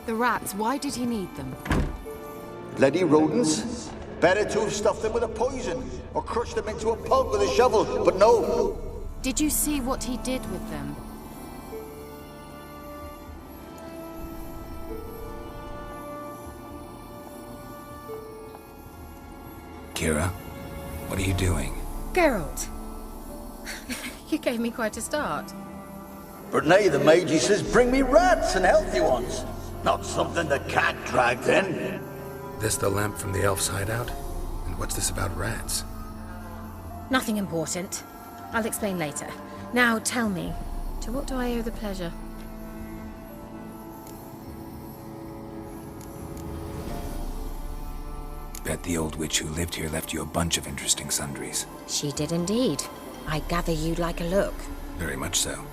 The rats, why did he need them? Bloody rodents. Better to have stuffed them with a poison, or crushed them into a pulp with a shovel, but no. Did you see what he did with them? Kira, what are you doing? Geralt. You gave me quite a start. But nay, the Magi says bring me rats and healthy ones. Not something the cat dragged in. This the lamp from the elf's hideout? And what's this about rats? Nothing important. I'll explain later. Now tell me, to what do I owe the pleasure? Bet the old witch who lived here left you a bunch of interesting sundries. She did indeed. I gather you'd like a look. Very much so.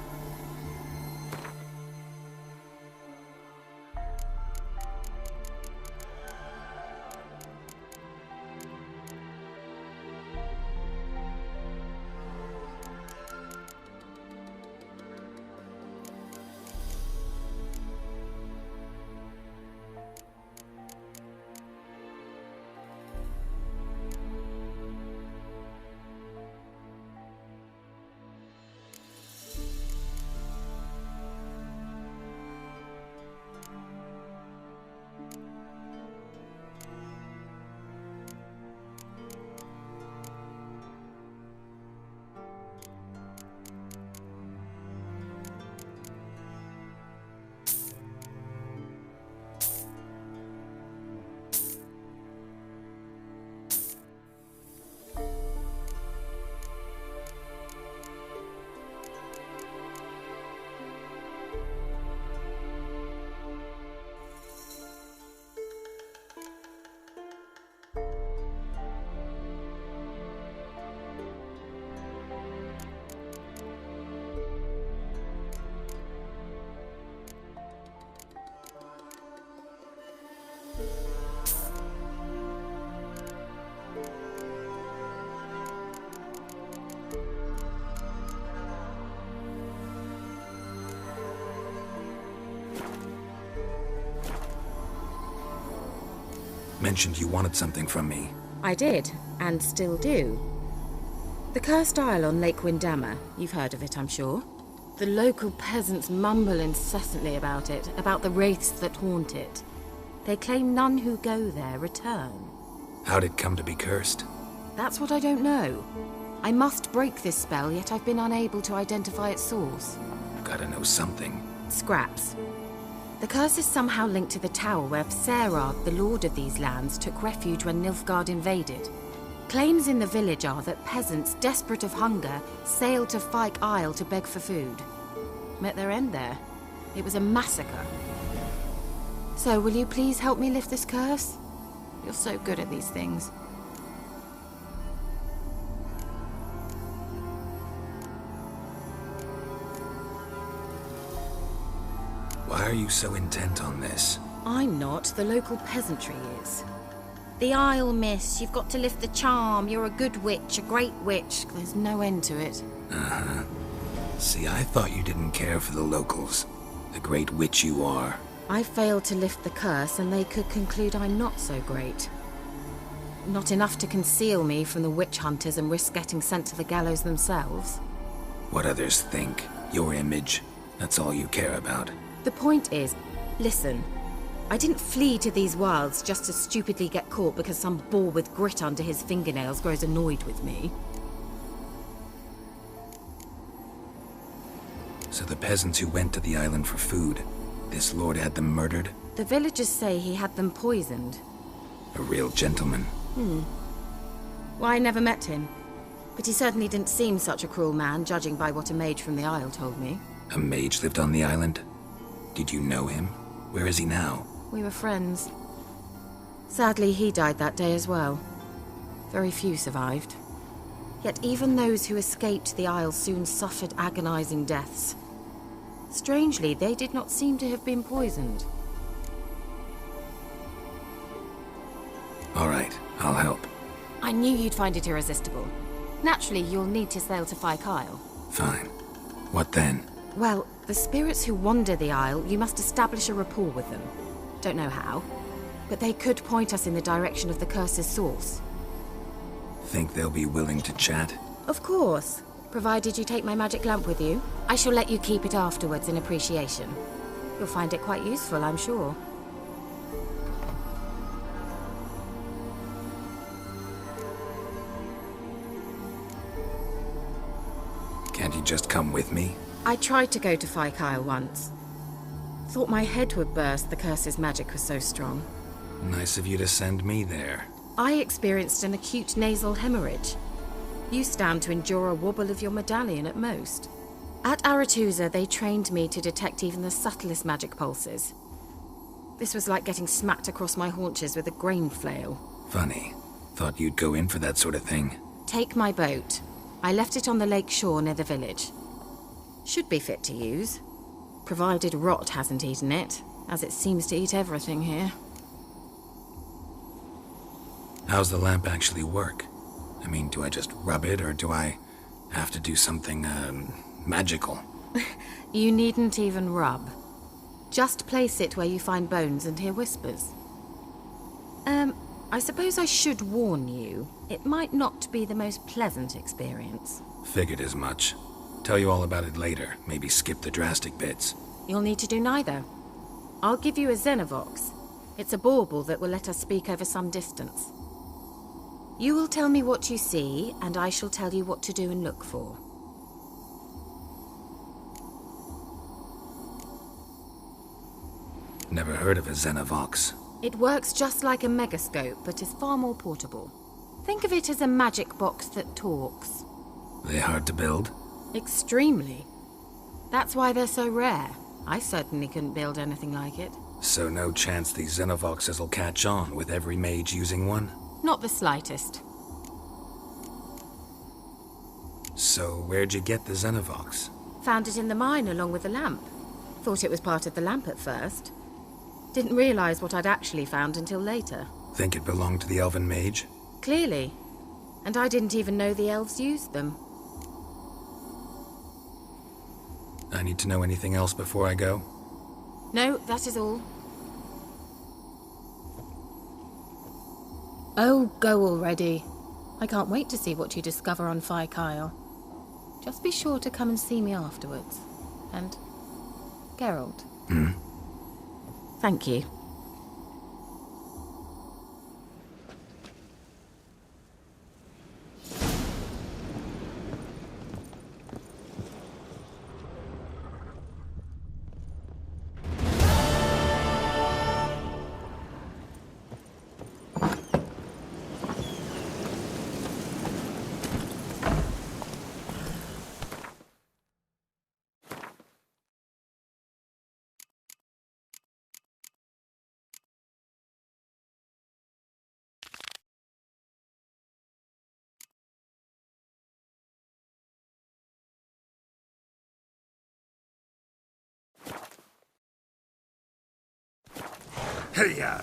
Mentioned you wanted something from me. I did, and still do. The Cursed Isle on Lake Windammer. You've heard of it, I'm sure. The local peasants mumble incessantly about it, about the wraiths that haunt it. They claim none who go there return. How'd it come to be cursed? That's what I don't know. I must break this spell, yet I've been unable to identify its source. Gotta know something. Scraps. The curse is somehow linked to the tower where Serad, the lord of these lands, took refuge when Nilfgaard invaded. Claims in the village are that peasants, desperate of hunger, sailed to Fyke Isle to beg for food. Met their end there. It was a massacre. So, will you please help me lift this curse? You're so good at these things. Why are you so intent on this? I'm not. The local peasantry is. The Isle, miss. You've got to lift the charm. You're a good witch, a great witch. There's no end to it. Uh-huh. See, I thought you didn't care for the locals. The great witch you are. I failed to lift the curse, and they could conclude I'm not so great. Not enough to conceal me from the witch hunters and risk getting sent to the gallows themselves. What others think, your image, that's all you care about. The point is, listen, I didn't flee to these wilds just to stupidly get caught because some boar with grit under his fingernails grows annoyed with me. So the peasants who went to the island for food, this lord had them murdered? The villagers say he had them poisoned. A real gentleman. Well, I never met him. But he certainly didn't seem such a cruel man, judging by what a mage from the Isle told me. A mage lived on the island? Did you know him? Where is he now? We were friends. Sadly, he died that day as well. Very few survived. Yet even those who escaped the Isle soon suffered agonizing deaths. Strangely, they did not seem to have been poisoned. All right, I'll help. I knew you'd find it irresistible. Naturally, you'll need to sail to Fyke Isle. Fine. What then? Well, the spirits who wander the Isle, you must establish a rapport with them. Don't know how. But they could point us in the direction of the curse's source. Think they'll be willing to chat? Of course. Provided you take my magic lamp with you. I shall let you keep it afterwards in appreciation. You'll find it quite useful, I'm sure. Can't you just come with me? I tried to go to Phi-Kyle once. Thought my head would burst, the curse's magic was so strong. Nice of you to send me there. I experienced an acute nasal hemorrhage. You stand to endure a wobble of your medallion at most. At Aretusa, they trained me to detect even the subtlest magic pulses. This was like getting smacked across my haunches with a grain flail. Funny. Thought you'd go in for that sort of thing. Take my boat. I left it on the lake shore near the village. Should be fit to use. Provided rot hasn't eaten it, as it seems to eat everything here. How's the lamp actually work? I mean, do I just rub it, or do I have to do something, magical? You needn't even rub. Just place it where you find bones and hear whispers. I suppose I should warn you. It might not be the most pleasant experience. Figured as much. Tell you all about it later. Maybe skip the drastic bits. You'll need to do neither. I'll give you a Xenovox. It's a bauble that will let us speak over some distance. You will tell me what you see, and I shall tell you what to do and look for. Never heard of a Xenovox. It works just like a megascope, but is far more portable. Think of it as a magic box that talks. They hard to build? Extremely. That's why they're so rare. I certainly couldn't build anything like it. So no chance these Xenovoxes will catch on with every mage using one? Not the slightest. So where'd you get the Xenovox? Found it in the mine along with the lamp. Thought it was part of the lamp at first. Didn't realize what I'd actually found until later. Think it belonged to the elven mage? Clearly. And I didn't even know the elves used them. I need to know anything else before I go? No, that is all. Oh, go already. I can't wait to see what you discover on Phi-Kyle. Just be sure to come and see me afterwards. And Geralt. Thank you. Hey-ya!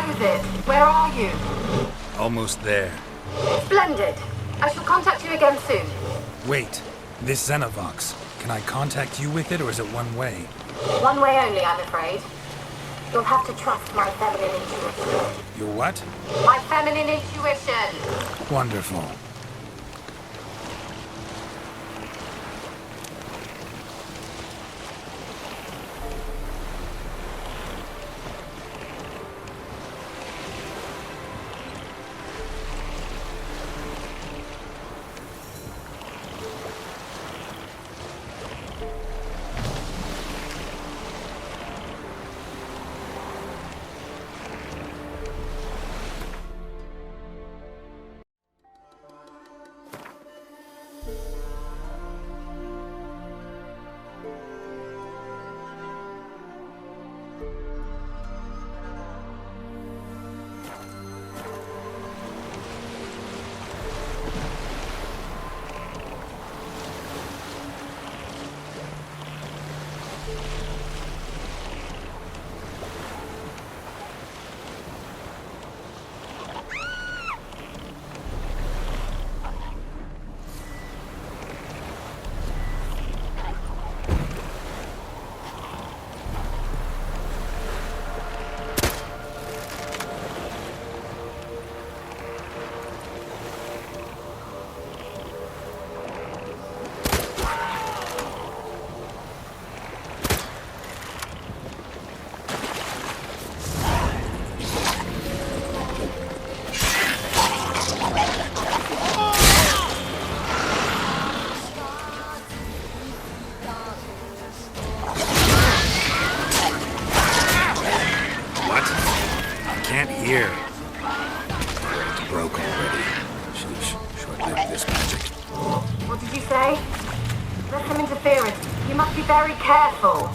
knows it. Where are you? Almost there. Splendid. I shall contact you again soon. Wait, this Xenovox. Can I contact you with it, or is it one way? One way only, I'm afraid. You'll have to trust my feminine intuition. Your what? My feminine intuition! Wonderful. Here. It's broke already. Sheesh, short-lived this magic. What did you say? There's some interference. You must be very careful.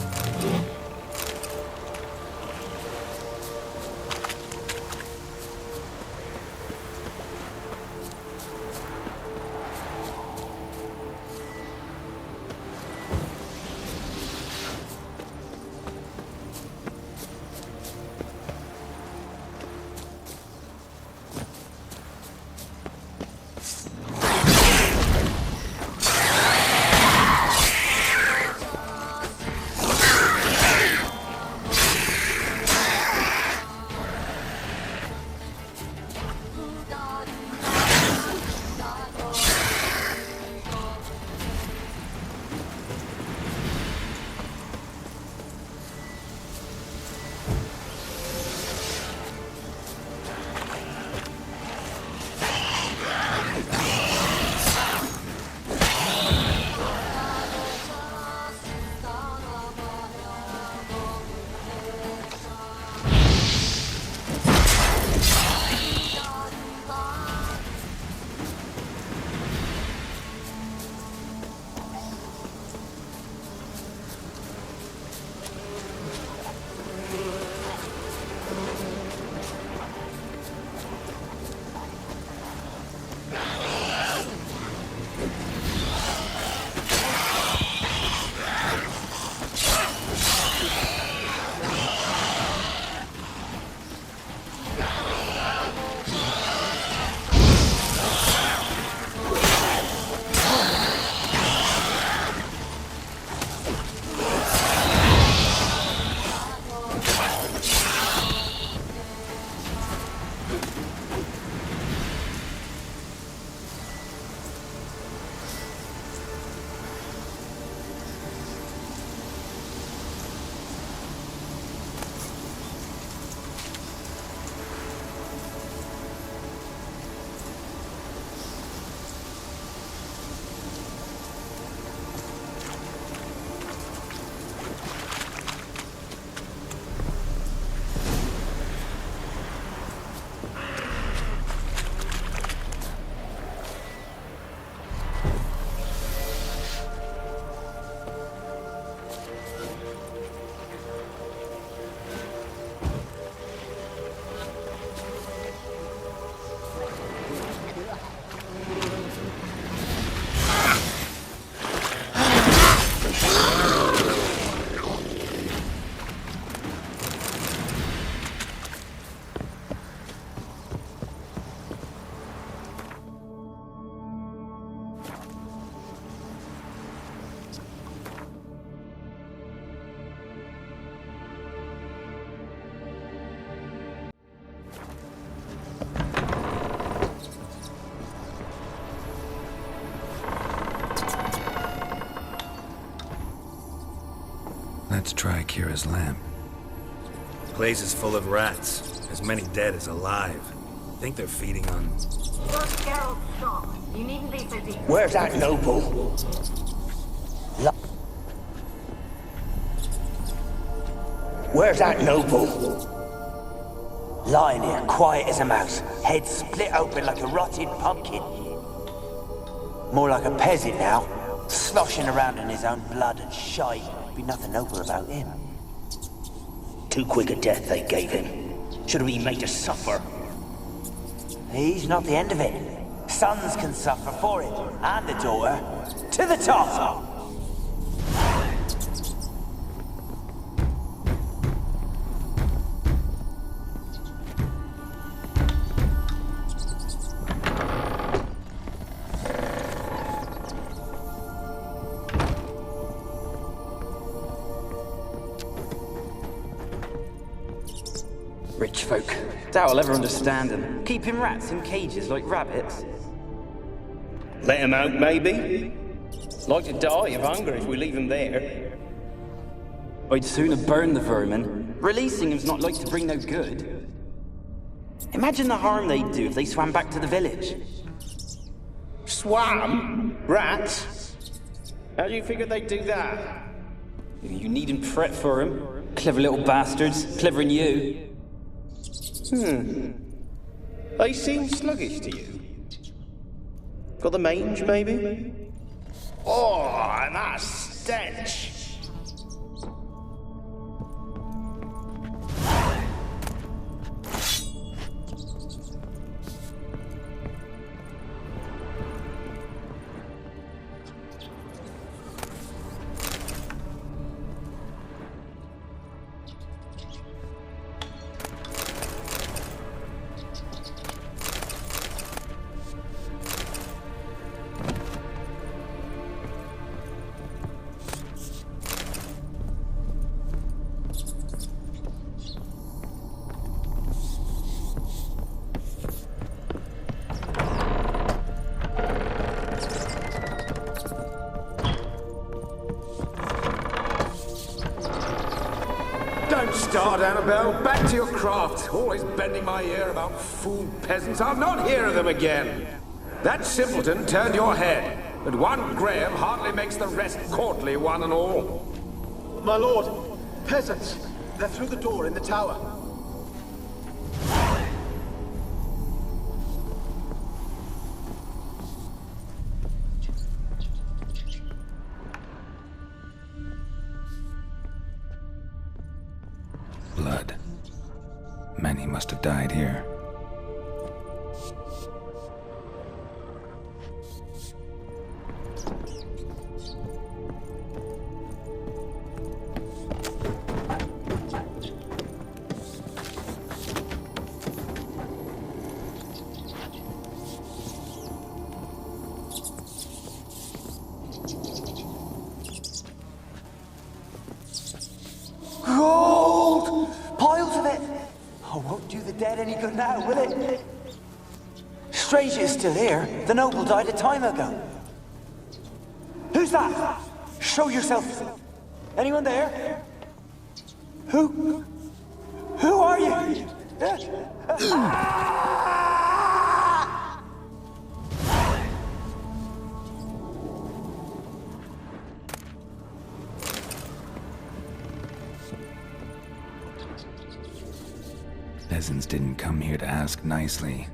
Let's try Kira's lamp. The place is full of rats. As many dead as alive. I think they're feeding on... Lord Geralt, stop. You needn't be so deep. Where's that noble? Where's that noble? Lying here, quiet as a mouse, head split open like a rotted pumpkin. More like a peasant now, sloshing around in his own blood and shite. Be nothing noble about him. Too quick a death they gave him. Should have been made to suffer. He's not the end of it. Sons can suffer for it, and the daughter. To the top! Rich folk. Doubt I'll ever understand them. Keeping rats in cages like rabbits. Let him out, maybe? Like to die of hunger if we leave him there. I'd sooner burn the vermin. Releasing him's not like to bring no good. Imagine the harm they'd do if they swam back to the village. Swam? Rats? How do you figure they'd do that? You needn't fret for 'em. Clever little bastards. Clever'n you. They seem sluggish to you. Got the mange, maybe? Oh, and that stench! Don't start, Annabelle. Back to your craft. Always bending my ear about fool peasants. I'll not hear of them again. That simpleton turned your head, but one Graham hardly makes the rest courtly, one and all. My lord, peasants. They're through the door in the tower. Blood. Many must have died here. Gold! Piles of it! Oh, won't do the dead any good now, will it? Strange it's still here. The noble died a time ago. Who's that? Show yourself. Anyone there? Who are you? Peasants didn't come here to ask nicely.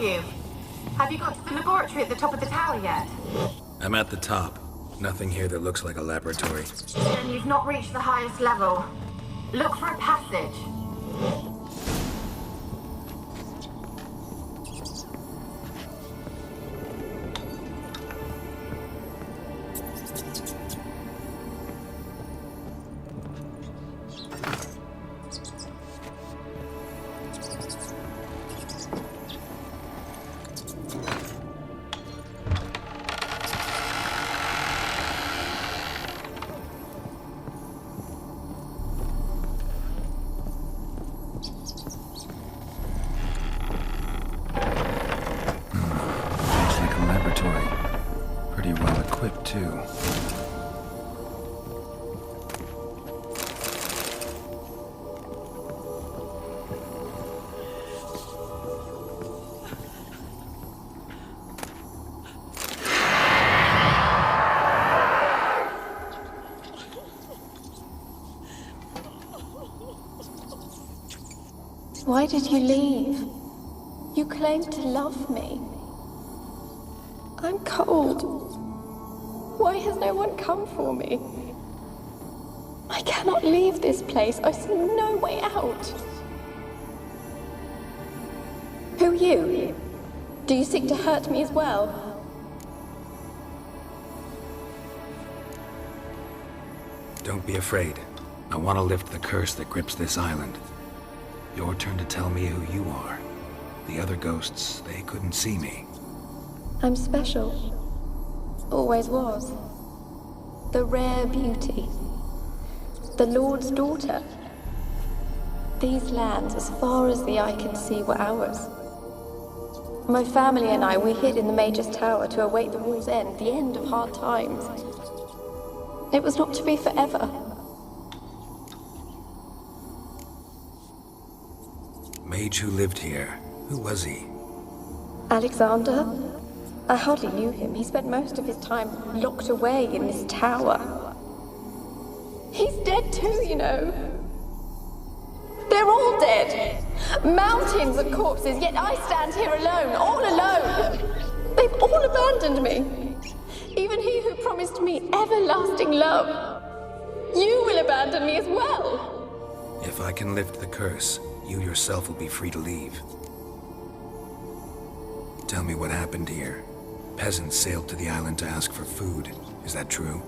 you? Have you got to the laboratory at the top of the tower yet? I'm at the top. Nothing here that looks like a laboratory. Then you've not reached the highest level. Look for a passage. Pretty well equipped, too. Why did you leave? You claimed to love me. I'm cold. Why has no one come for me? I cannot leave this place. I see no way out. Who are you? Do you seek to hurt me as well? Don't be afraid. I want to lift the curse that grips this island. Your turn to tell me who you are. The other ghosts, they couldn't see me. I'm special. Always was. The rare beauty. The Lord's daughter. These lands, as far as the eye can see, were ours. My family and I, we hid in the Mage's Tower to await the war's end, the end of hard times. It was not to be forever. Mage who lived here. Who was he? Alexander? I hardly knew him. He spent most of his time locked away in this tower. He's dead too, you know. They're all dead. Mountains of corpses, yet I stand here alone, all alone. They've all abandoned me. Even he who promised me everlasting love. You will abandon me as well. If I can lift the curse, you yourself will be free to leave. Tell me what happened here. Peasants sailed to the island to ask for food. Is that true?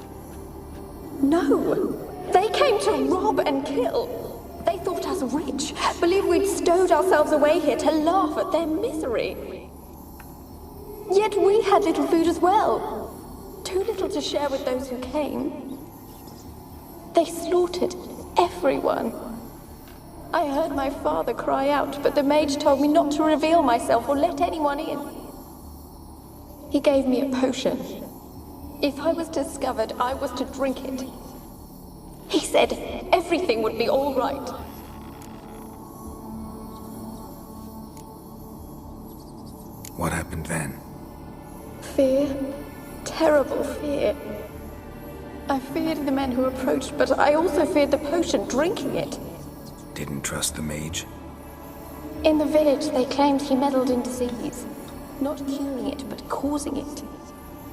No. They came to rob and kill. They thought us rich, believed we'd stowed ourselves away here to laugh at their misery. Yet we had little food as well. Too little to share with those who came. They slaughtered everyone. I heard my father cry out, but the mage told me not to reveal myself or let anyone in. He gave me a potion. If I was discovered, I was to drink it. He said everything would be all right. What happened then? Fear. Terrible fear. I feared the men who approached, but I also feared the potion, drinking it. Didn't trust the mage? In the village, they claimed he meddled in disease. Not curing it, but causing it.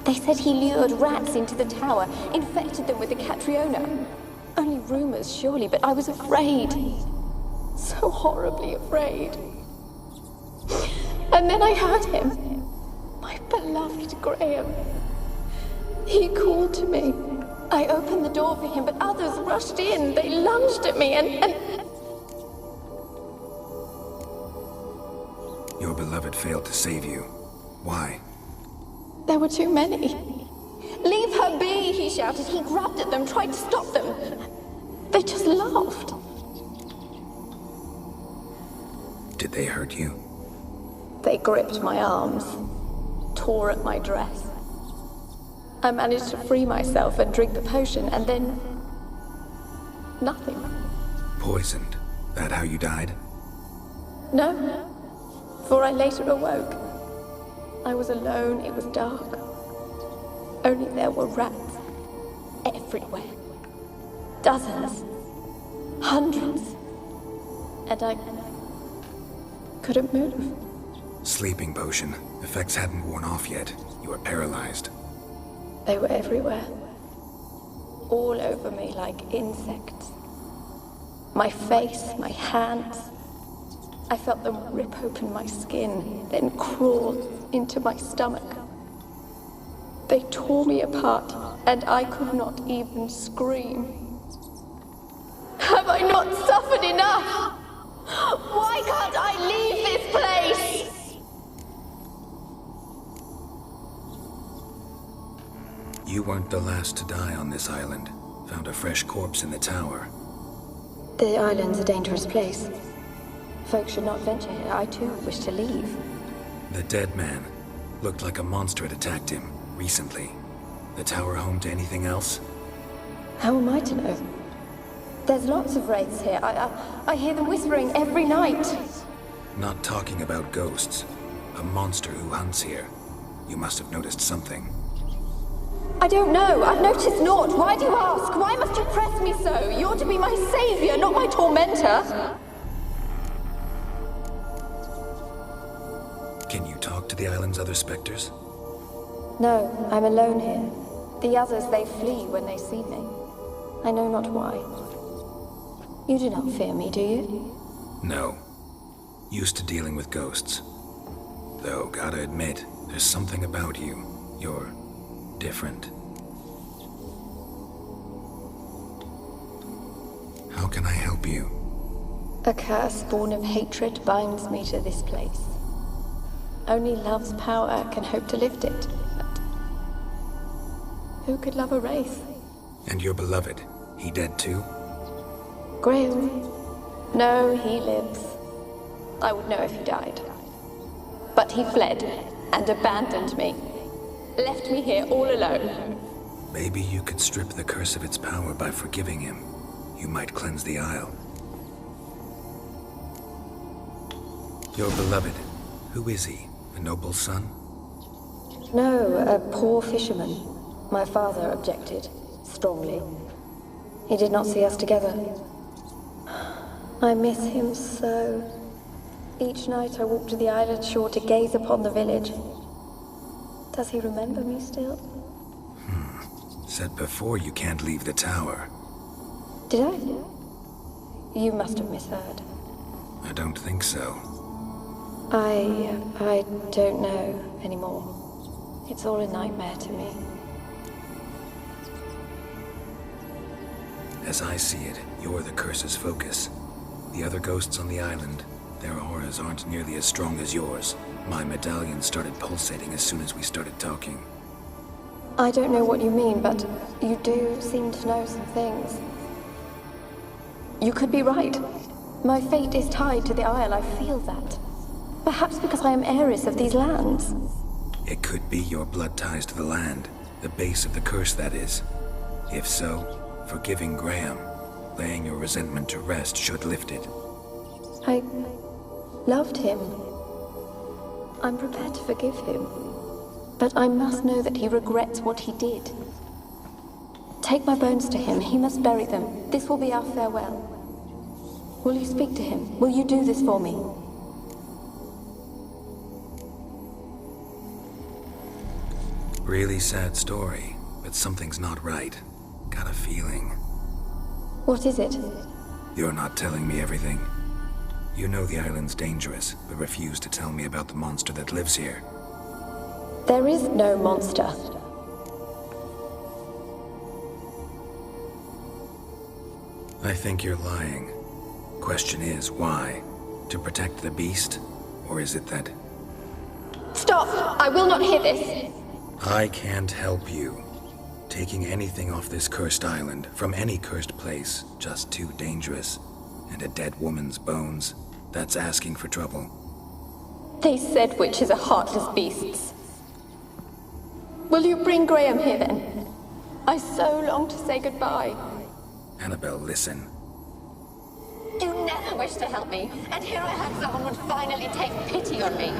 They said he lured rats into the tower, infected them with the Catriona. Only rumors, surely, but I was afraid. So horribly afraid. And then I heard him. My beloved Graham. He called to me. I opened the door for him, but others rushed in. They lunged at me and... Your beloved failed to save you. Why? There were too many. Leave her be, he shouted. He grabbed at them, tried to stop them. They just laughed. Did they hurt you? They gripped my arms, tore at my dress. I managed to free myself and drink the potion, and then... nothing. Poisoned? That how you died? No, for I later awoke. I was alone, it was dark. Only there were rats everywhere. Dozens. Hundreds. And I couldn't move. Sleeping potion. Effects hadn't worn off yet. You were paralyzed. They were everywhere. All over me like insects. My face, my hands. I felt them rip open my skin, then crawl into my stomach. They tore me apart, and I could not even scream. Have I not suffered enough? Why can't I leave this place? You weren't the last to die on this island. Found a fresh corpse in the tower. The island's a dangerous place. Folks should not venture here. I too wish to leave. The dead man. Looked like a monster had attacked him, recently. The tower home to anything else? How am I to know? There's lots of wraiths here. I hear them whispering every night. Not talking about ghosts. A monster who hunts here. You must have noticed something. I don't know. I've noticed naught. Why do you ask? Why must you press me so? You're to be my savior, not my tormentor. Can you talk to the island's other specters? No, I'm alone here. The others, they flee when they see me. I know not why. You do not fear me, do you? No. Used to dealing with ghosts. Though, gotta admit, there's something about you. You're different. How can I help you? A curse born of hatred binds me to this place. Only love's power can hope to lift it. But who could love a wraith? And your beloved, he dead too? Graham? No, he lives. I would know if he died. But he fled and abandoned me. Left me here all alone. Maybe you could strip the curse of its power by forgiving him. You might cleanse the Isle. Your beloved, who is he? A noble son? No, a poor fisherman. My father objected, strongly. He did not see us together. I miss him so. Each night I walk to the island shore to gaze upon the village. Does he remember me still? Said before you can't leave the tower. Did I? You must have misheard. I don't think so. I don't know anymore. It's all a nightmare to me. As I see it, you're the curse's focus. The other ghosts on the island, their auras aren't nearly as strong as yours. My medallion started pulsating as soon as we started talking. I don't know what you mean, but you do seem to know some things. You could be right. My fate is tied to the Isle, I feel that. Perhaps because I am heiress of these lands. It could be your blood ties to the land, the base of the curse, that is. If so, forgiving Graham, laying your resentment to rest should lift it. I loved him. I'm prepared to forgive him. But I must know that he regrets what he did. Take my bones to him. He must bury them. This will be our farewell. Will you speak to him? Will you do this for me? Really sad story, but something's not right. Got a feeling. What is it? You're not telling me everything. You know the island's dangerous, but refuse to tell me about the monster that lives here. There is no monster. I think you're lying. Question is, why? To protect the beast? Or is it that... Stop! I will not hear this! I can't help you. Taking anything off this cursed island, from any cursed place, just too dangerous. And a dead woman's bones, that's asking for trouble. They said witches are heartless beasts. Will you bring Graham here then? I so long to say goodbye. Annabelle, listen. You never wished to help me, and here I have someone would finally take pity on me.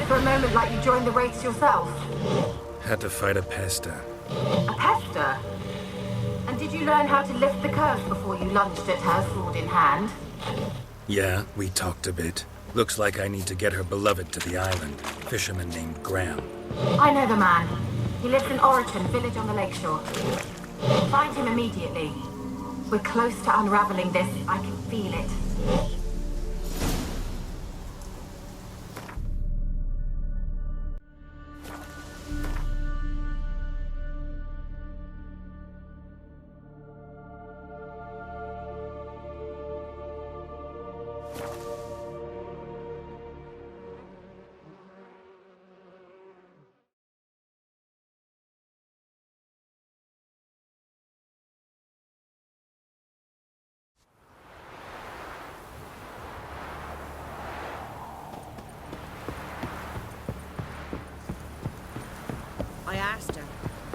For a moment like you joined the Wraiths yourself. Had to fight a Pester. A Pester? And did you learn how to lift the curse before you lunged at her, sword in hand? Yeah, we talked a bit. Looks like I need to get her beloved to the island. Fisherman named Graham. I know the man. He lives in Oriton, village on the lakeshore. Find him immediately. We're close to unraveling this. I can feel it. I asked her,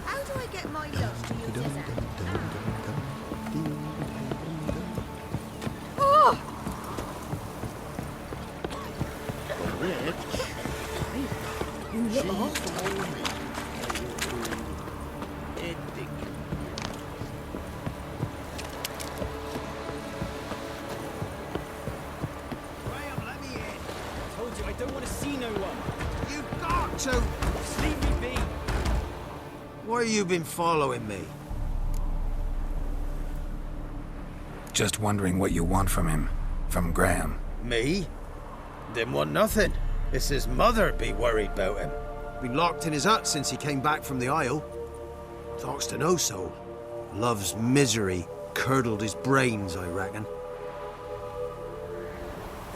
how do I get my love to you, Zizan? Oh! You look awful. Graham, let me in. I told you I don't want to see no one. You've got to. Just leave me be. Why you been following me? Just wondering what you want from him. From Graham. Me? Didn't want nothing. It's his mother be worried about him. Been locked in his hut since he came back from the Isle. Talks to no soul. Love's misery curdled his brains, I reckon.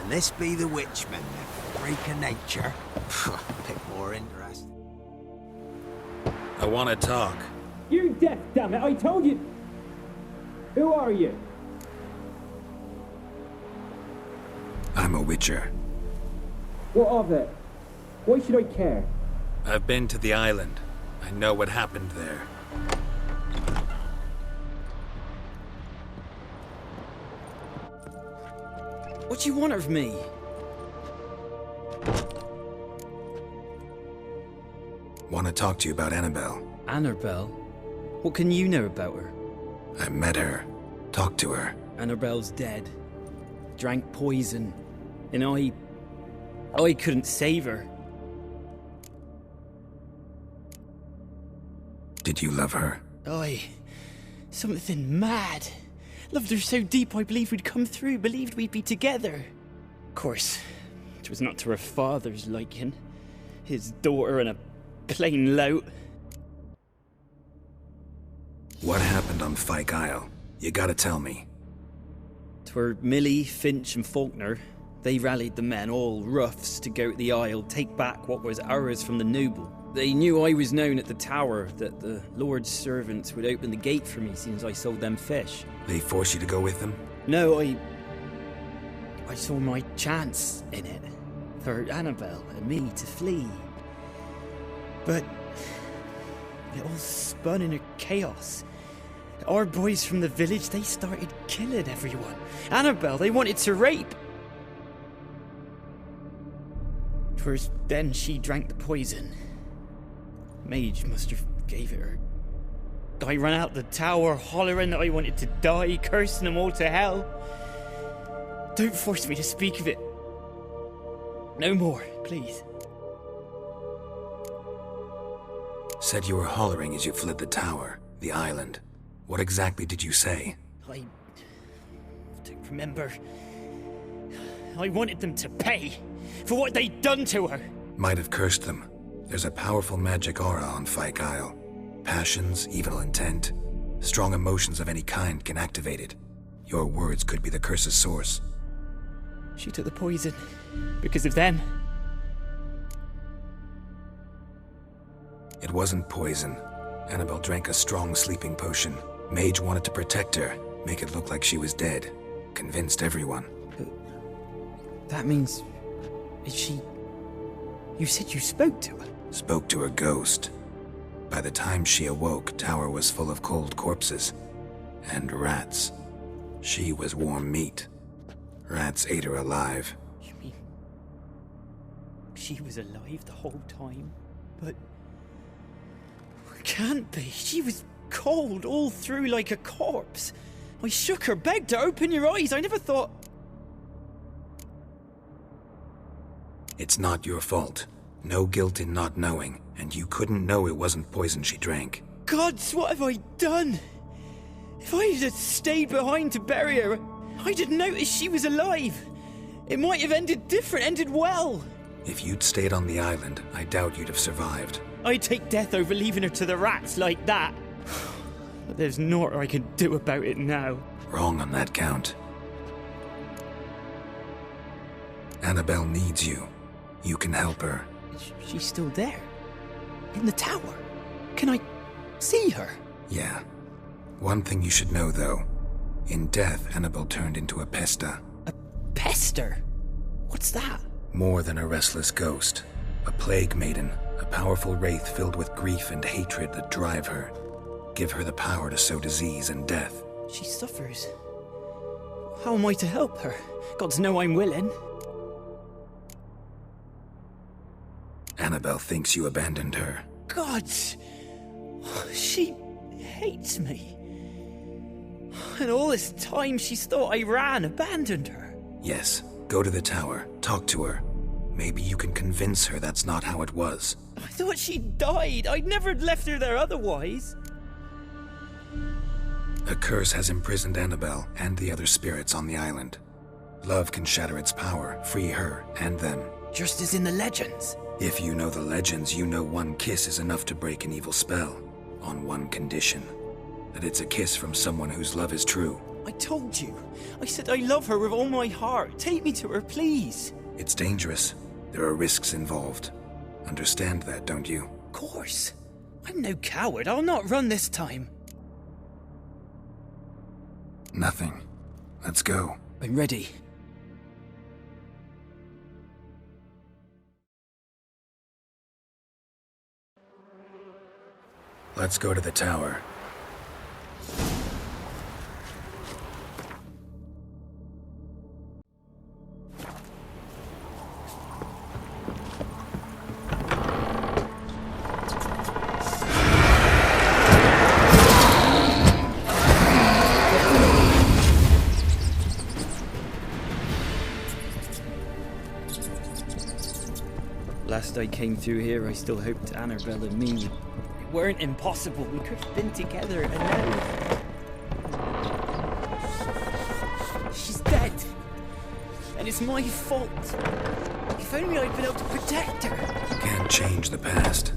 And this be the witchman, freak of nature. Pick more interest. I want to talk. You're deaf, damn it! I told you. Who are you? I'm a witcher. What of it? Why should I care? I've been to the island. I know what happened there. What do you want of me? Want to talk to you about Annabelle. Annabelle? What can you know about her? I met her. Talked to her. Annabelle's dead. Drank poison. And I couldn't save her. Did you love her? Something mad. Loved her so deep I believed we'd come through, believed we'd be together. Of course, it was not to her father's liking. His daughter and a plain lout. What happened on Fyke Isle? You gotta tell me. 'Twere Millie, Finch and Faulkner. They rallied the men, all roughs, to go to the Isle, take back what was ours from the noble. They knew I was known at the tower, that the Lord's servants would open the gate for me since I sold them fish. They force you to go with them? No, I saw my chance in it. For Annabelle and me to flee. But it all spun in a chaos. Our boys from the village, they started killing everyone. Annabelle, they wanted to rape. First, then she drank the poison. Mage must have gave it her. I ran out the tower hollering that I wanted to die, cursing them all to hell. Don't force me to speak of it. No more, please. Said you were hollering as you fled the tower, the island. What exactly did you say? I don't remember. I wanted them to pay for what they'd done to her. Might have cursed them. There's a powerful magic aura on Fyke Isle. Passions, evil intent, strong emotions of any kind can activate it. Your words could be the curse's source. She took the poison because of them. It wasn't poison. Annabelle drank a strong sleeping potion. Mage wanted to protect her, make it look like she was dead. Convinced everyone. But that means... Is she... You said you spoke to her? Spoke to her ghost. By the time she awoke, Tower was full of cold corpses. And rats. She was warm meat. Rats ate her alive. You mean... She was alive the whole time? But... Can't be. She was cold all through like a corpse. I shook her, begged her, open your eyes. I never thought... It's not your fault. No guilt in not knowing, and you couldn't know it wasn't poison she drank. Gods, what have I done? If I had stayed behind to bury her, I'd have noticed she was alive. It might have ended different, ended well. If you'd stayed on the island, I doubt you'd have survived. I'd take death over leaving her to the rats like that. But there's naught I can do about it now. Wrong on that count. Annabelle needs you. You can help her. She's still there. In the tower. Can I see her? Yeah. One thing you should know, though. In death, Annabelle turned into a pesta. A pester? What's that? More than a restless ghost. A plague maiden. A powerful wraith filled with grief and hatred that drive her. Give her the power to sow disease and death. She suffers. How am I to help her? Gods know I'm willing. Annabelle thinks you abandoned her. Gods! She hates me. And all this time she's thought I abandoned her. Yes, go to the tower, talk to her. Maybe you can convince her that's not how it was. I thought she died. I'd never left her there otherwise. A curse has imprisoned Annabelle and the other spirits on the island. Love can shatter its power, free her and them. Just as in the legends. If you know the legends, you know one kiss is enough to break an evil spell. On one condition. That it's a kiss from someone whose love is true. I told you. I said I love her with all my heart. Take me to her, please. It's dangerous. There are risks involved. Understand that, don't you? Of course. I'm no coward. I'll not run this time. Nothing. Let's go. I'm ready. Let's go to the tower. Last I came through here, I still hoped Annabelle and me weren't impossible. We could have been together, and now she's dead, and it's my fault. If only I'd been able to protect her. You can't change the past,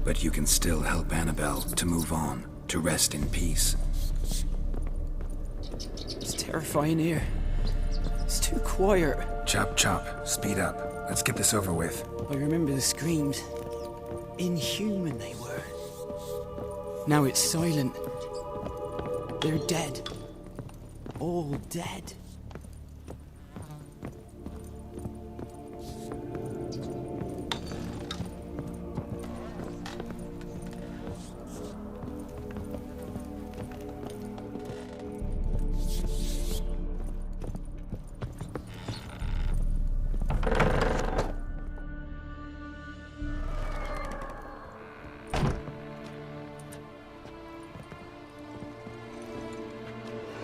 but you can still help Annabelle to move on, to rest in peace. It's terrifying here. It's too quiet. Chop, chop. Speed up. Let's get this over with. I remember the screams. inhuman they were. Now it's silent. They're dead. All dead.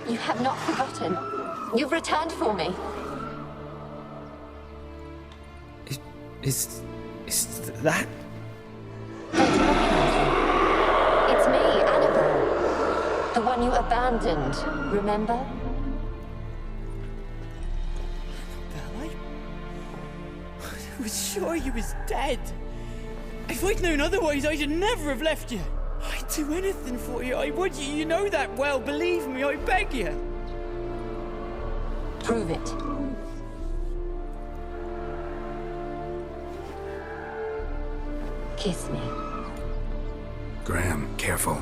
You have not forgotten. You've returned for me. Is that? It's me, Annabelle. The one you abandoned, remember? I was sure you was dead. If I'd known otherwise, I'd never have left you. I'd do anything for you, I would. You know that well, believe me, I beg you. Prove it. Kiss me. Graham, careful.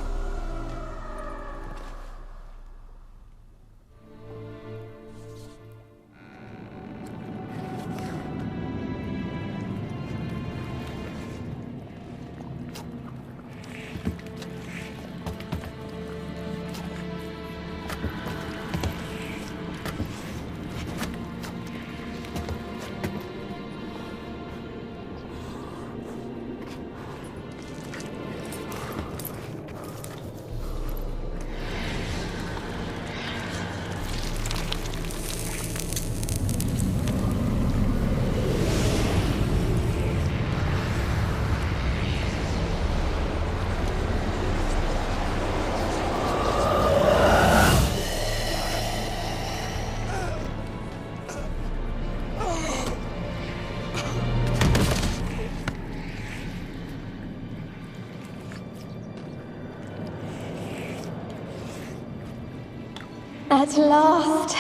At last.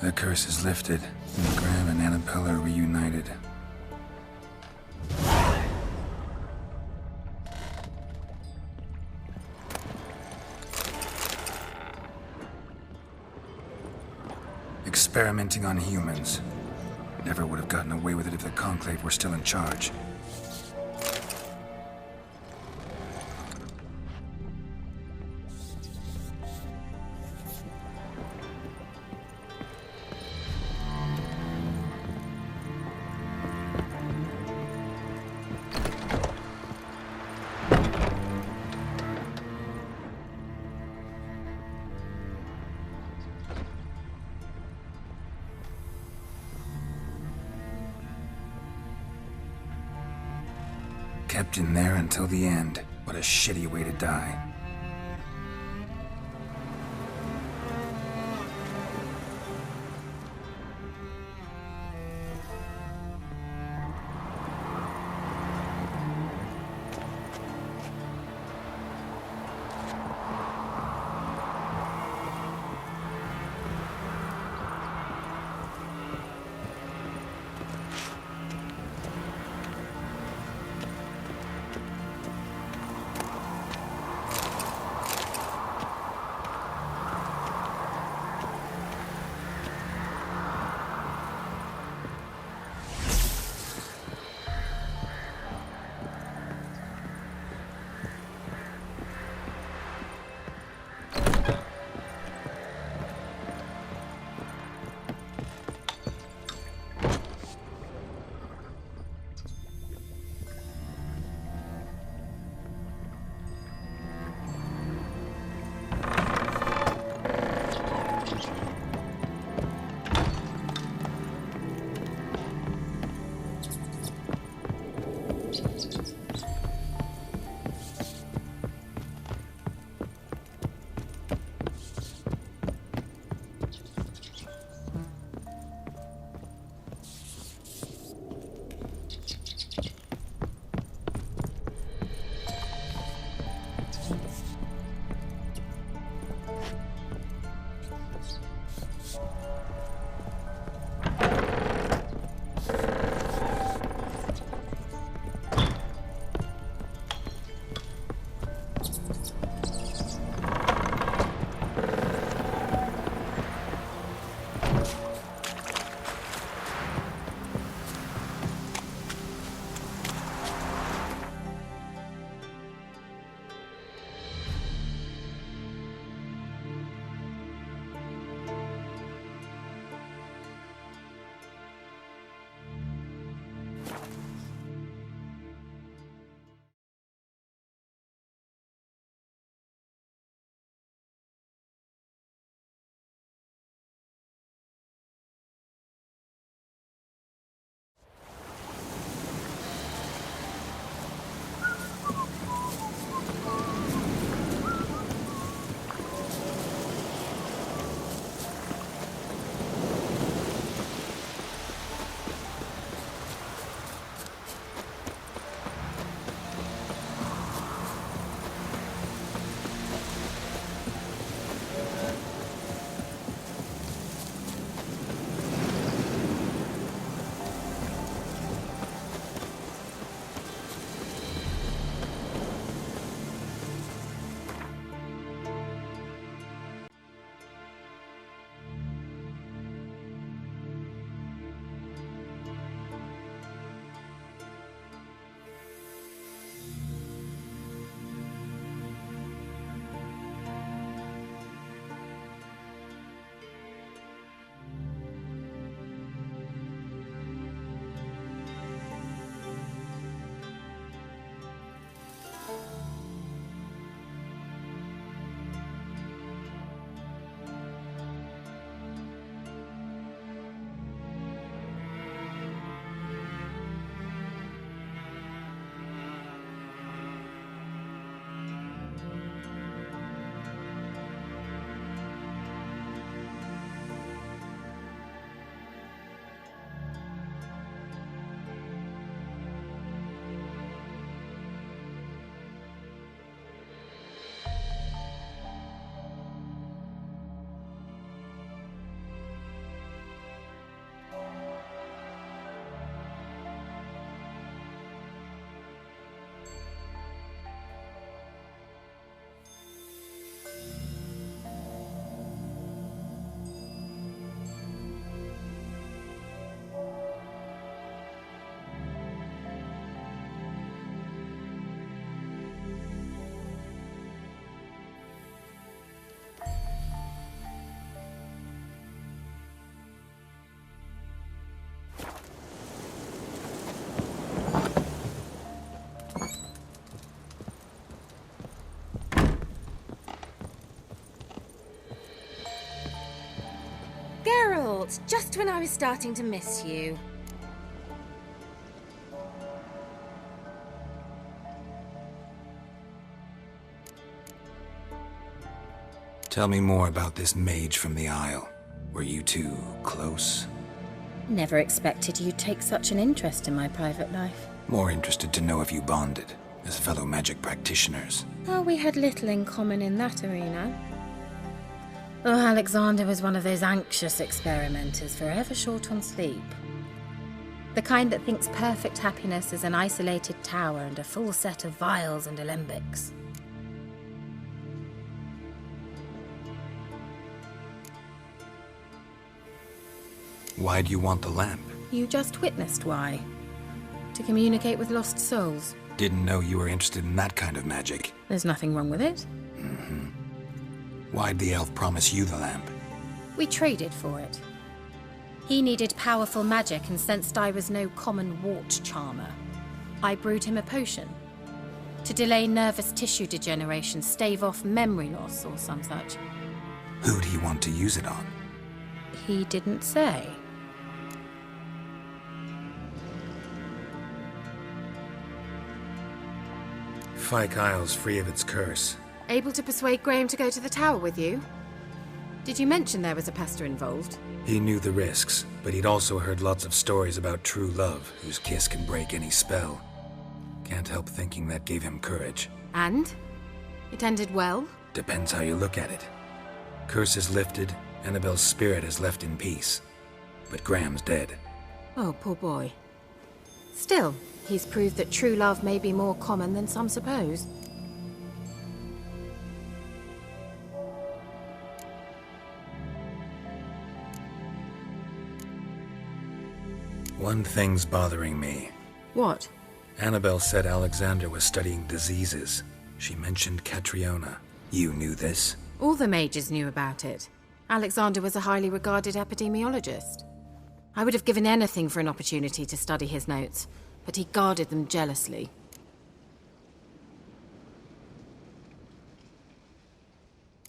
The curse is lifted, and Graham and Annabelle are reunited. Experimenting on humans. Never would have gotten away with it if the Conclave were still in charge. Kept in there until the end. What a shitty way to die. just when I was starting to miss you. Tell me more about this mage from the Isle. Were you two close? Never expected you'd take such an interest in my private life. More interested to know if you bonded, as fellow magic practitioners. Oh, we had little in common in that arena. Oh, Alexander was one of those anxious experimenters, forever short on sleep. The kind that thinks perfect happiness is an isolated tower and a full set of vials and alembics. Why do you want the lamp? You just witnessed why. To communicate with lost souls. Didn't know you were interested in that kind of magic. There's nothing wrong with it. Mm-hmm. Why'd the elf promise you the lamp? We traded for it. He needed powerful magic and sensed I was no common wart charmer. I brewed him a potion. To delay nervous tissue degeneration, stave off memory loss or some such. Who'd he want to use it on? He didn't say. Fyke Isle's free of its curse. Able to persuade Graham to go to the tower with you? Did you mention there was a pester involved? He knew the risks, but he'd also heard lots of stories about true love, whose kiss can break any spell. Can't help thinking that gave him courage. And? It ended well? Depends how you look at it. Curse is lifted, Annabelle's spirit is left in peace. But Graham's dead. Oh, poor boy. Still, he's proved that true love may be more common than some suppose. One thing's bothering me. What? Annabelle said Alexander was studying diseases. She mentioned Catriona. You knew this? All the mages knew about it. Alexander was a highly regarded epidemiologist. I would have given anything for an opportunity to study his notes, but he guarded them jealously.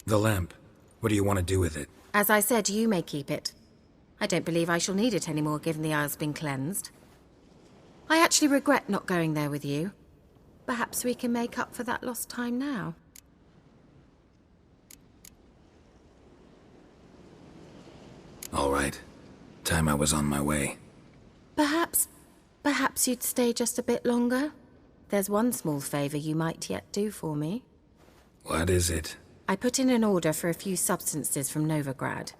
The lamp. What do you want to do with it? As I said, you may keep it. I don't believe I shall need it anymore, given the Isle's been cleansed. I actually regret not going there with you. Perhaps we can make up for that lost time now. All right. Time I was on my way. Perhaps you'd stay just a bit longer? There's one small favor you might yet do for me. What is it? I put in an order for a few substances from Novigrad.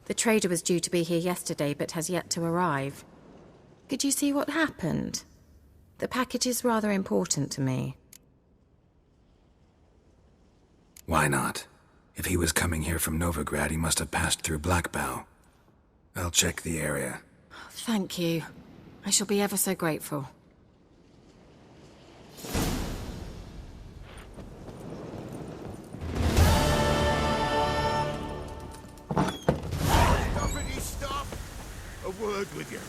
The trader was due to be here yesterday, but has yet to arrive. Could you see what happened? The package is rather important to me. Why not? If he was coming here from Novigrad, he must have passed through Blackbough. I'll check the area. Thank you. I shall be ever so grateful. Company, stop! A word with you.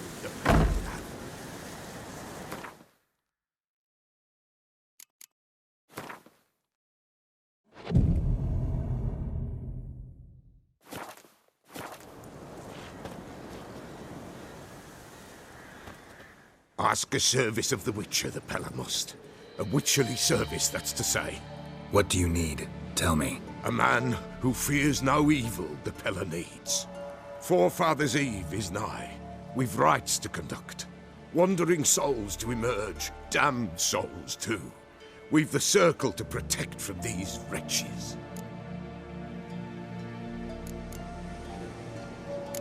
Ask a service of the Witcher, the Pella must. A witcherly service, that's to say. What do you need? Tell me. A man who fears no evil the Pella needs. Forefathers' Eve is nigh. We've rites to conduct. Wandering souls to emerge. Damned souls, too. We've the circle to protect from these wretches.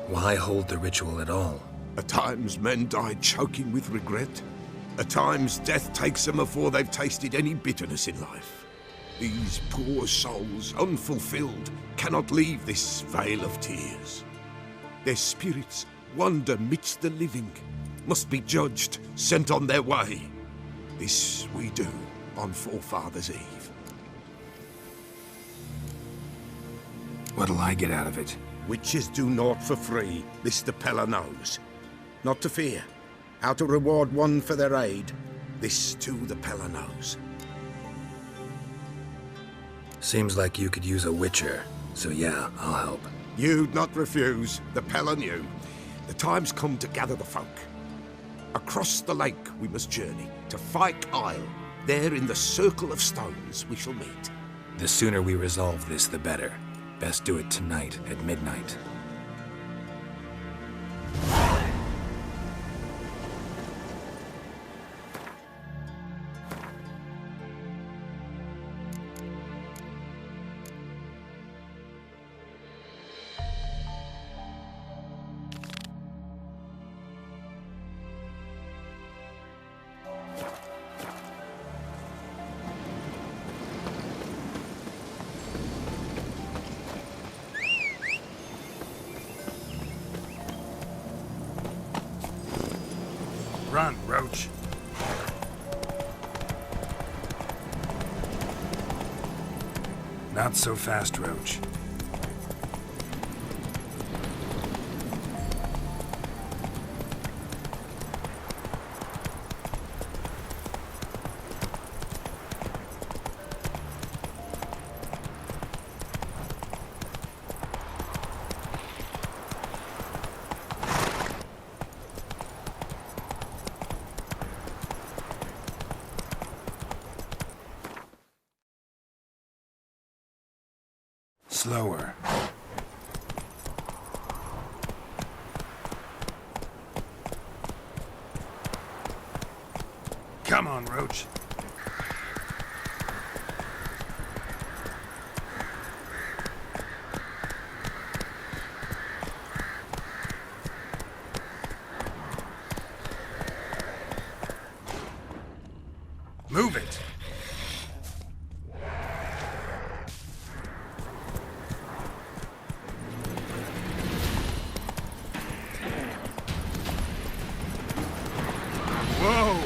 Why hold the ritual at all? At times men die choking with regret. At times death takes them before they've tasted any bitterness in life. These poor souls, unfulfilled, cannot leave this vale of tears. Their spirits wander midst the living, must be judged, sent on their way. This we do on Forefathers' Eve. What'll I get out of it? Witches do naught for free, this the Pella knows. Not to fear. How to reward one for their aid, this too the Pella knows. Seems like you could use a witcher, so yeah, I'll help. You'd not refuse, the Pella knew. The time's come to gather the folk. Across the lake we must journey, to Fyke Isle. There in the circle of stones we shall meet. The sooner we resolve this, the better. Best do it tonight at midnight. Run, Roach. Not so fast, Roach. Slower. Come on, Roach. Move it. Whoa!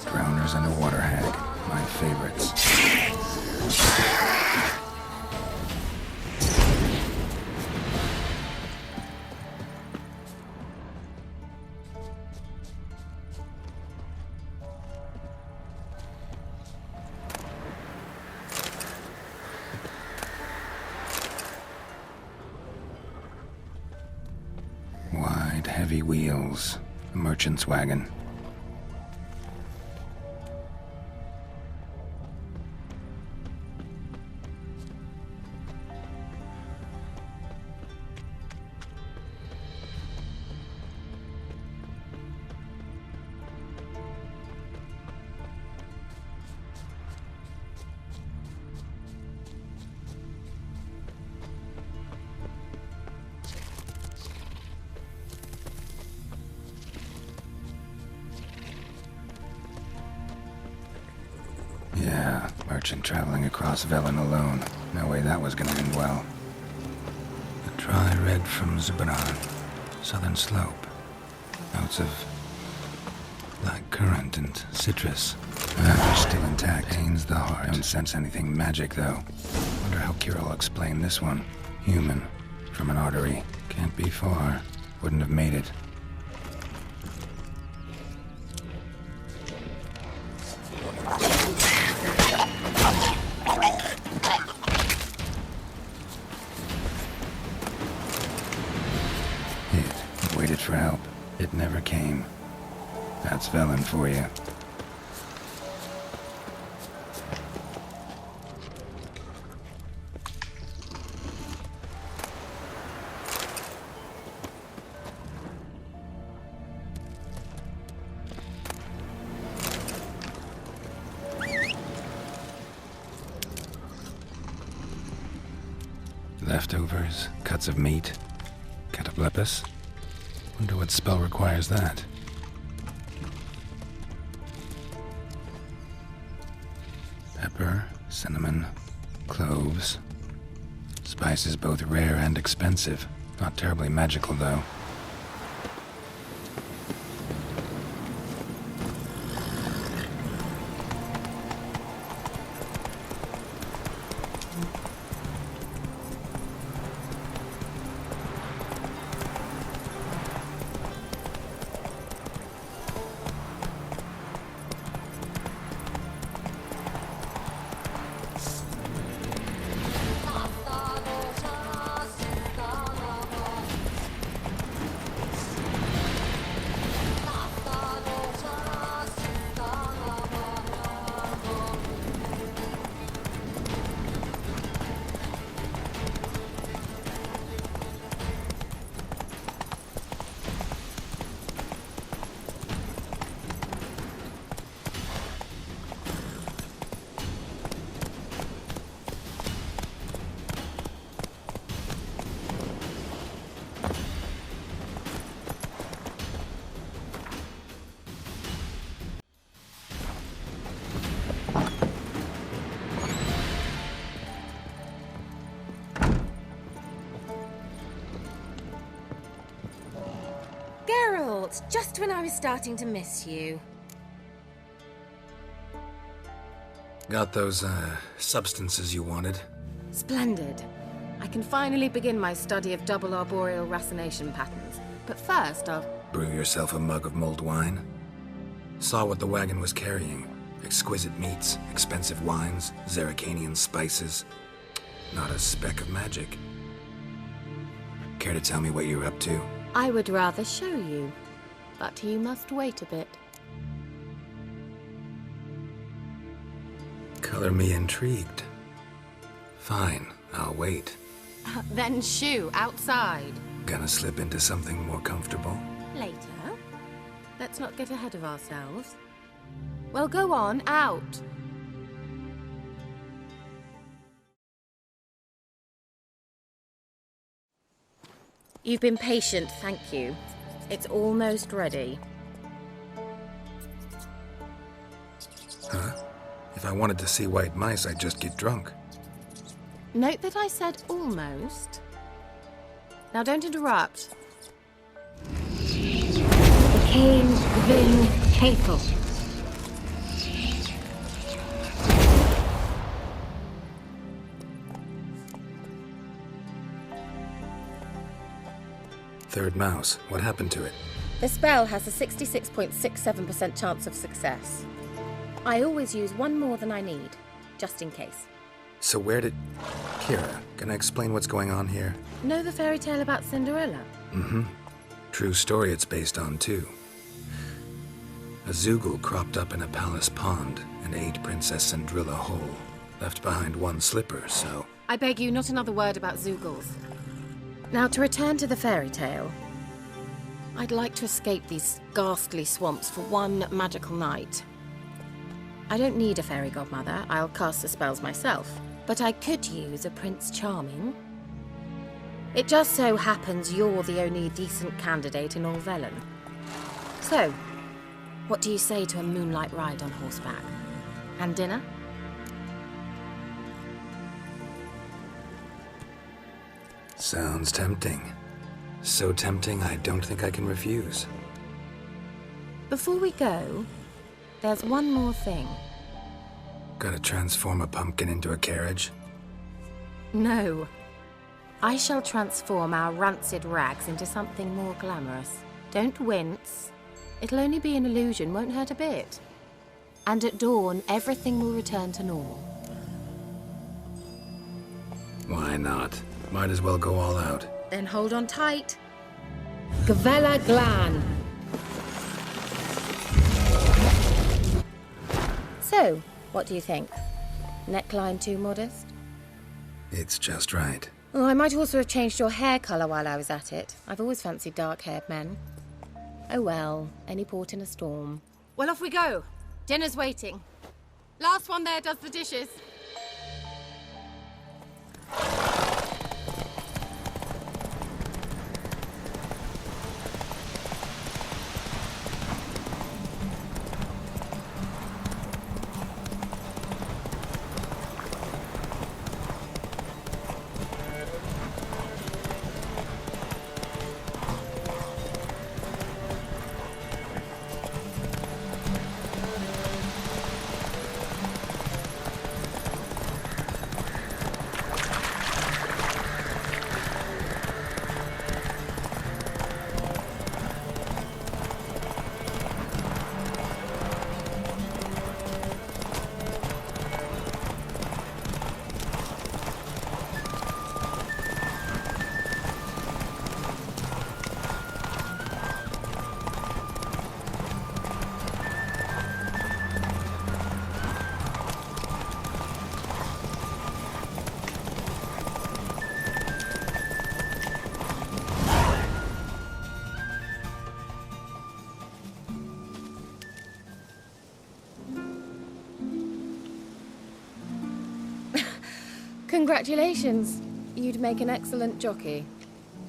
Drowners and a water hag, my favorites. Wide, heavy wheels. A merchant's wagon. Yeah, merchant traveling across Velen alone. No way that was gonna end well. A dry red from Zubran. Southern slope. Notes of black currant and citrus. They're still intact. Pains the heart. Don't sense anything magic, though. Wonder how Kira will explain this one. Human. From an artery. Can't be far. Wouldn't have made it. Waited for help. It never came. That's Velen for you. Leftovers, cuts of meat, cataplepis. Wonder what spell requires that. Pepper, cinnamon, cloves. Spices both rare and expensive. Not terribly magical, though. just when I was starting to miss you. Got those, substances you wanted? Splendid. I can finally begin my study of double arboreal racination patterns. But first, I'll... Brew yourself a mug of mulled wine? Saw what the wagon was carrying. Exquisite meats, expensive wines, Zerrikanian spices. Not a speck of magic. Care to tell me what you're up to? I would rather show you, but you must wait a bit. Color me intrigued. Fine, I'll wait. Then shoo, outside. Gonna slip into something more comfortable? Later. Let's not get ahead of ourselves. Well, go on, out. You've been patient, thank you. It's almost ready. Huh? If I wanted to see white mice, I'd just get drunk. Note that I said almost. Now don't interrupt. The Cain Vin Hathel. Third mouse. What happened to it? The spell has a 66.67% chance of success. I always use one more than I need, just in case. So where did... Kira, can I explain what's going on here? Know the fairy tale about Cinderella? Mm-hmm. True story it's based on, too. A Zoogle cropped up in a palace pond and ate Princess Cindrilla whole. Left behind one slipper, so... I beg you, not another word about Zoogles. Now, to return to the fairy tale. I'd like to escape these ghastly swamps for one magical night. I don't need a fairy godmother, I'll cast the spells myself. But I could use a Prince Charming. It just so happens you're the only decent candidate in all Velen. So, what do you say to a moonlight ride on horseback? And dinner? Sounds tempting. So tempting, I don't think I can refuse. Before we go, there's one more thing. Gotta transform a pumpkin into a carriage? No. I shall transform our rancid rags into something more glamorous. Don't wince. It'll only be an illusion, won't hurt a bit. And at dawn, everything will return to normal. Why not? Might as well go all out. Then hold on tight. Gavella Glan. So, what do you think? Neckline too modest? It's just right. Oh, I might also have changed your hair colour while I was at it. I've always fancied dark-haired men. Oh well, any port in a storm. Well, off we go. Dinner's waiting. Last one there does the dishes. Congratulations. You'd make an excellent jockey.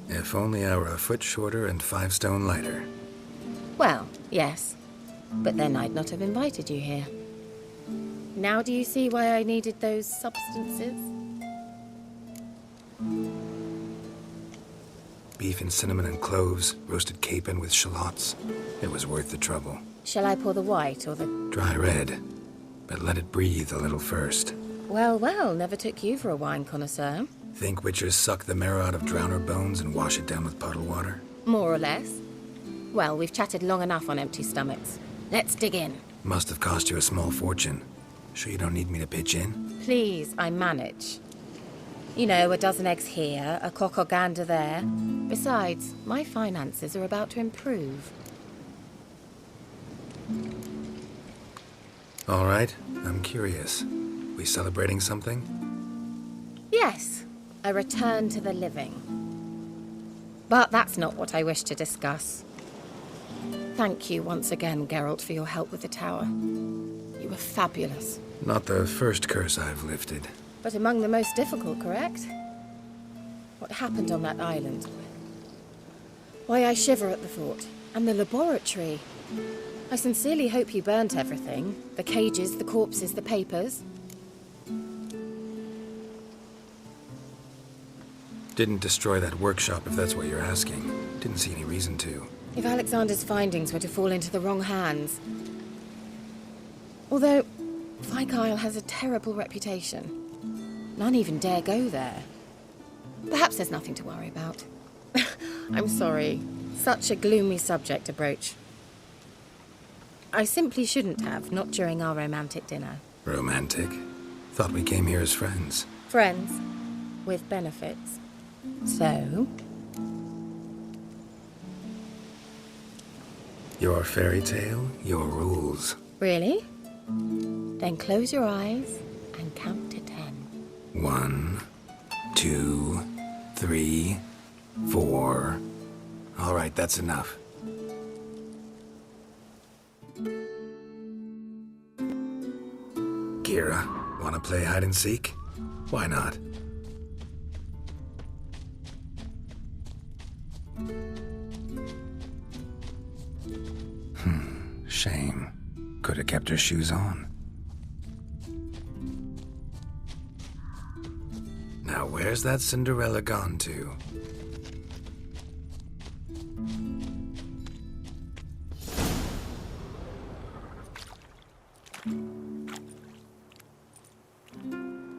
If only I were a foot shorter and 5 stone lighter. Well, yes. But then I'd not have invited you here. Now do you see why I needed those substances? beef and cinnamon and cloves, roasted capon with shallots. It was worth the trouble. Shall I pour the white or the... Dry red, but let it breathe a little first. Well, well, never took you for a wine connoisseur. Think witchers suck the marrow out of drowner bones and wash it down with puddle water? More or less. Well, we've chatted long enough on empty stomachs. Let's dig in. Must have cost you a small fortune. Sure you don't need me to pitch in? Please, I manage. You know, a dozen eggs here, a cock or gander there. Besides, my finances are about to improve. All right, I'm curious. We celebrating something? Yes, a return to the living. But that's not what I wish to discuss. Thank you once again, Geralt, for your help with the tower. You were fabulous. Not the first curse I've lifted. But among the most difficult, correct? What happened on that island? Why, I shiver at the thought. And the laboratory. I sincerely hope you burnt everything. The cages, the corpses, the papers. Didn't destroy that workshop, if that's what you're asking. Didn't see any reason to. If Alexander's findings were to fall into the wrong hands... Although, Fyke Isle has a terrible reputation. None even dare go there. Perhaps there's nothing to worry about. I'm sorry. Such a gloomy subject to broach. I simply shouldn't have, not during our romantic dinner. Romantic? Thought we came here as friends. Friends. With benefits. So... Your fairy tale, your rules. Really? Then close your eyes and count to 10. 1, 2, 3, 4. All right, that's enough. Kira, wanna play hide and seek? Why not? Shame. Could have kept her shoes on. Now where's that Cinderella gone to?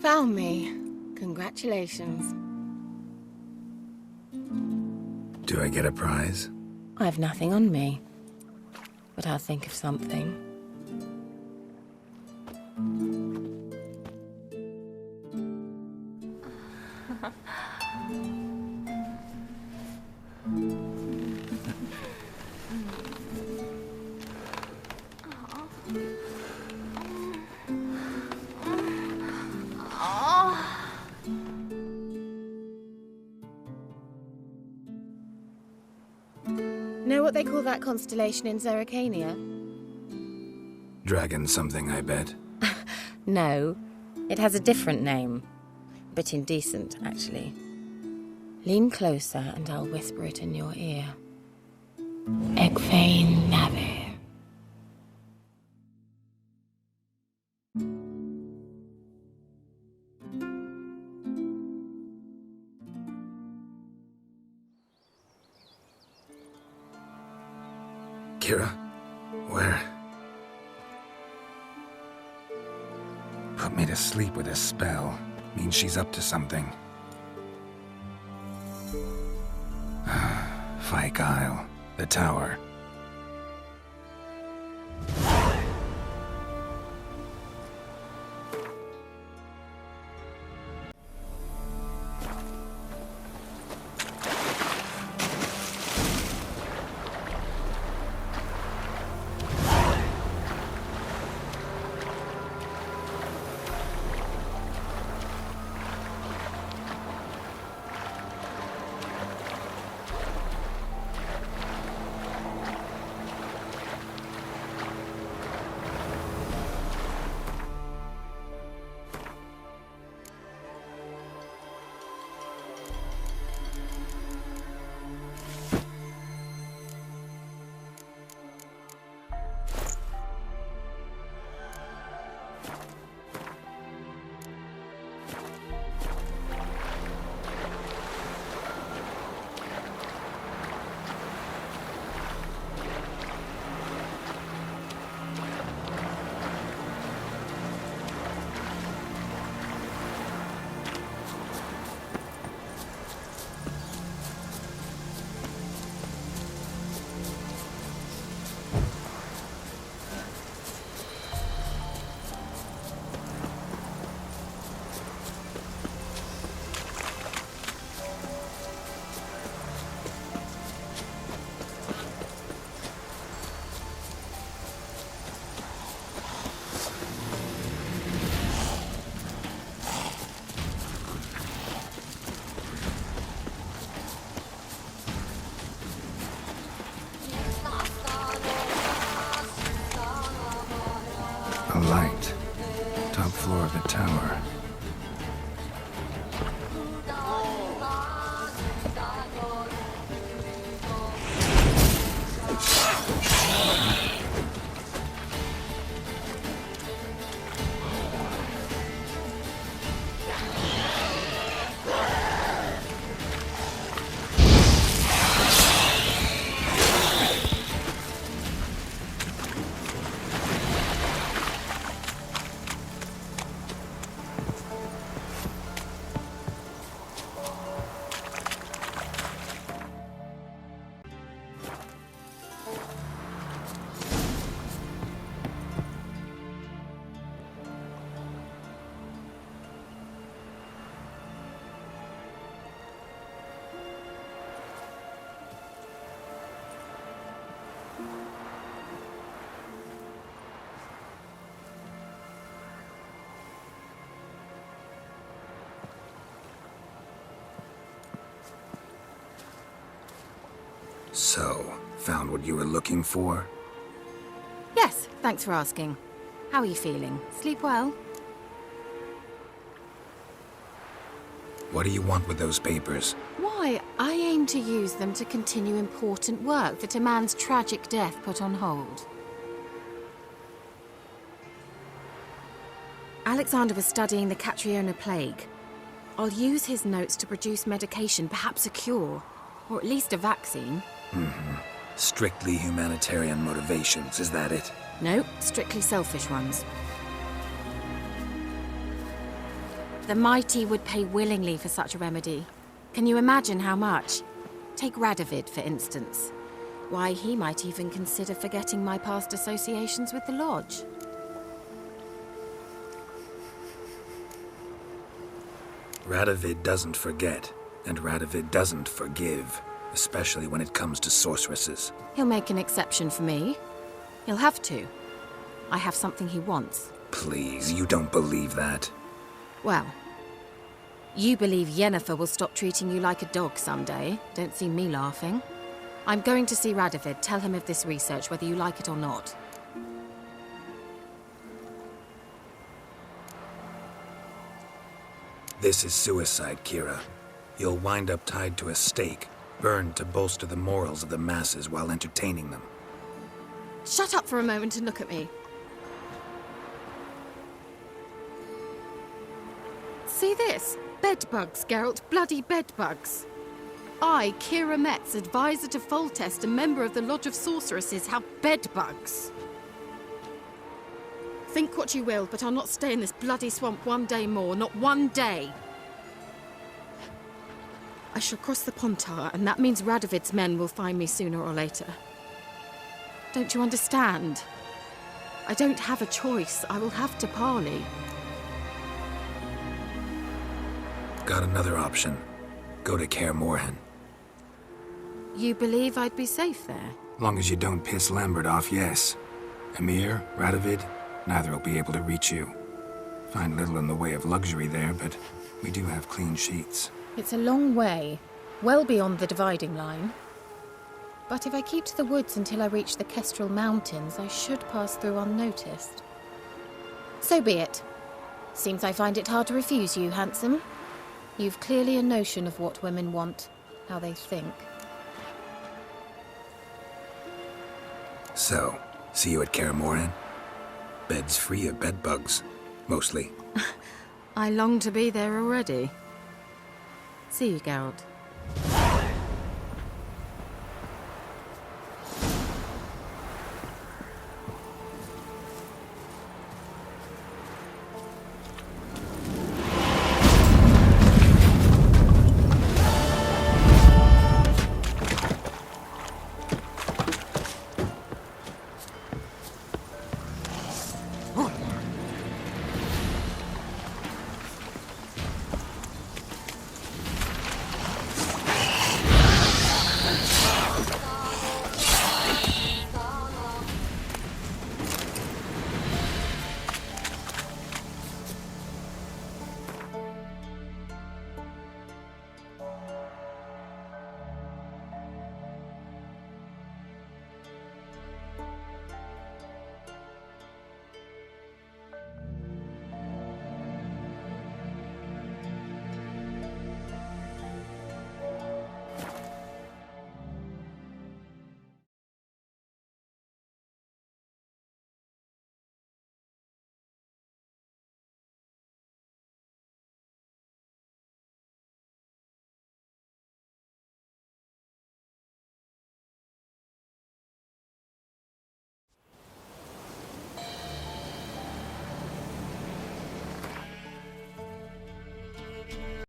Found me. Congratulations. Do I get a prize? I have nothing on me. But I'll think of something. Know what they call that constellation in Zerrikania? Dragon something, I bet. No, it has a different name. A bit indecent, actually. Lean closer and I'll whisper it in your ear. Egfain Navir. Kira? Where? Put me to sleep with a spell. Means she's up to something. Fyke Isle. The tower. A light. Top floor of the tower. So, found what you were looking for? Yes, thanks for asking. How are you feeling? Sleep well? What do you want with those papers? Why, I aim to use them to continue important work that a man's tragic death put on hold. Alexander was studying the Catriona plague. I'll use his notes to produce medication, perhaps a cure, or at least a vaccine. Strictly humanitarian motivations, is that it? No, strictly selfish ones. The mighty would pay willingly for such a remedy. Can you imagine how much? Take Radovid, for instance. Why, he might even consider forgetting my past associations with the Lodge. Radovid doesn't forget, and Radovid doesn't forgive, especially when it comes to sorceresses. He'll make an exception for me. He'll have to. I have something he wants. Please, you don't believe that. Well, you believe Yennefer will stop treating you like a dog someday. Don't see me laughing. I'm going to see Radovid. Tell him of this research, whether you like it or not. This is suicide, Kira. You'll wind up tied to a stake, burned to bolster the morals of the masses while entertaining them. Shut up for a moment and look at me. See this? Bedbugs, Geralt. Bloody bedbugs. I, Kira Metz, advisor to Foltest, a member of the Lodge of Sorceresses, have bedbugs. Think what you will, but I'll not stay in this bloody swamp one day more. Not one day. I shall cross the Pontar, and that means Radovid's men will find me sooner or later. Don't you understand? I don't have a choice. I will have to parley. Got another option. Go to Kaer Morhen. You believe I'd be safe there? Long as you don't piss Lambert off, yes. Emir, Radovid, neither will be able to reach you. Find little in the way of luxury there, but we do have clean sheets. It's a long way, well beyond the dividing line. But if I keep to the woods until I reach the Kestrel Mountains, I should pass through unnoticed. So be it. Seems I find it hard to refuse you, handsome. You've clearly a notion of what women want, how they think. So, see you at Kaer Morhen? Beds free of bedbugs, mostly. I long to be there already. See you, Geralt.